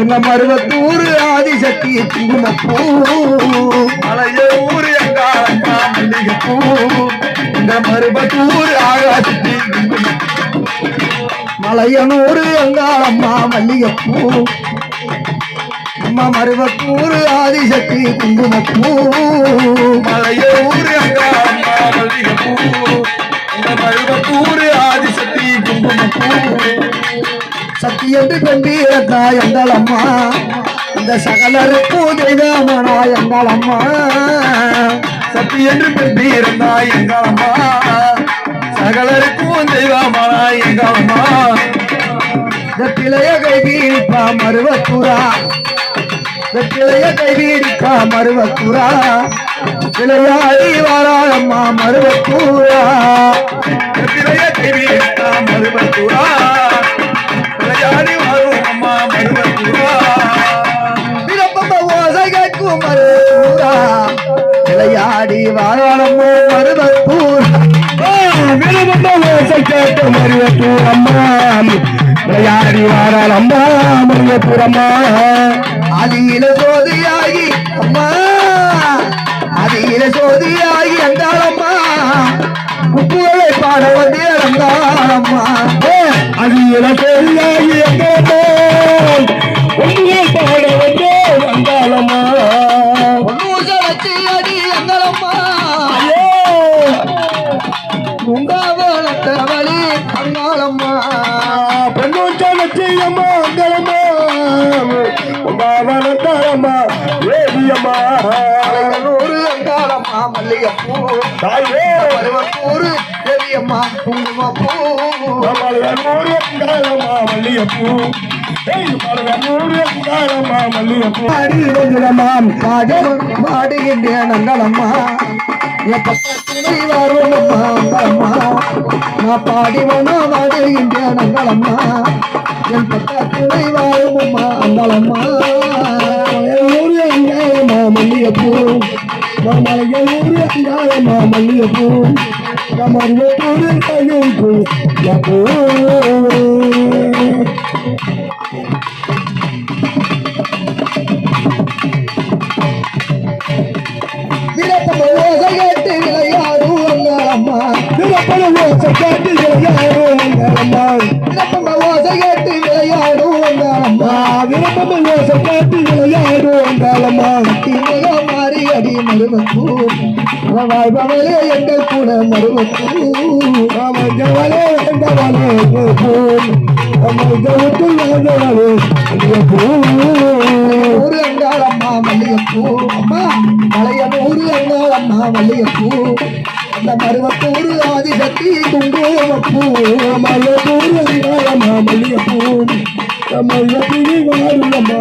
எங்க மருவத்தூர் ஆதிசக்தி குங்குமப்பூ மலையூர் எங்காலம்மா மல்லிகைப்பூ எங்க மருவத்தூர் ஆகாசக்தி மலையனூர் எங்காலம்மா மல்லிகைப்பூ அம்மா மருவத்தூர் ஆதிசக்தி குங்குமப்பூ மலையூர் எங்காலம்மா மல்லிகைப்பூ இந்த மருவத்தூர் ஆதிசக்தி குங்குமப்பூ சக்தி என்று கம்பீரத்தா எங்கள் அம்மா இந்த சகலருக்கும் தெய்வமானா எங்கள் அம்மா சக்தி என்று கம்பீரந்தா எங்கள் அம்மா சகலருக்கும் தெய்வமானா எங்கள் அம்மா இந்த பிழைய கைவீடிப்பா மருவத்தூரா இந்த பிழைய கைவீடிப்பா மருவத்தூரா பிழையாடி வாராளம்மா மருவத்தூரா பிழைய கைவீடிப்பா மருவத்தூரா பிழையாடி வரும் அம்மா மருவத்தூரா விருப்பம் ஓசை கேட்கும் மருவத்தூரா பிழையாடி வாராளம்மா மருவத்தூர் விருப்பம் ஓசை கேட்கும் மருவத்தூர் அம்மா பிழையாடி வாராள் அம்மா மருவத்தூர் அம்மா அதில சோதியாகி அம்மா அதில சோதியாகி அங்காளம்மா உப்புகளை பாட வந்தே அங்காளம்மா அதில சோதியாகி அங்காளம்மா உப்புகளை பாட வந்தே அங்காளம்மா ஒன்னூசலத்தி அடி அங்காளம்மா உங்காவளத்தவளி அங்காளம்மா பொன்னூச்சலத்தி அம்மா அங்காளம்மா உங்காவளத்தம்மா வேதியம்மா நூறு அங்காளம்மா மல்லிகைப்பூ தாயே மருவத்தூர் பெரியம்மா குங்குமப்பூ மலையனூர் அங்காளம்மா மல்லிகைப்பூ மலையனூர் அங்காளம்மா மல்லிகைப்பூ பாடுகின்றேன் அங்காளம்மா என் பக்கத்துணை வருவம்மா அங்காளம்மா நான் பாடிவனா பாடுகின்றேன் அங்காளம்மா என் பக்கத்துணை வருவம்மா அங்காளம்மா ஊரு அங்காளம்மா மல்லிகைப்பூ மலையனூர் அங்காளம்மா மல்லிகைப்பூ மருவத்தூர் கையெழுப்பு விரப்பம் ஓசை கேட்டு விளையாடும் அங்காளம்மா விரப்பம் ஓசை கேட்டு விளையாடும் அங்காளம்மா விரப்பம் ஓசை கேட்டு விளையாடும் அங்காளம்மா விரப்பம் ஓசை கேட்டு விளையாடும் அங்காளம்மா திமுக மாறி அடி மருவத்தூர் வாழ்பவளே எங்கள் கூட மருவத்தூர் ராமஜவலே எங்கவலே போல் ராமஜவத்துள் வாழ்ந்தவளே ஊரு அங்காளம்மா மல்லிகைப்பூ அம்மா மலையனூர் அங்காளம்மா மல்லிகைப்பூ அந்த மருவத்தூர் ஆதிசக்தி குங்குமப்பூ மலையூர் அங்காளம்மா மல்லிகைப்பூ மல்லிகைப்பூ வாருங்கம்மா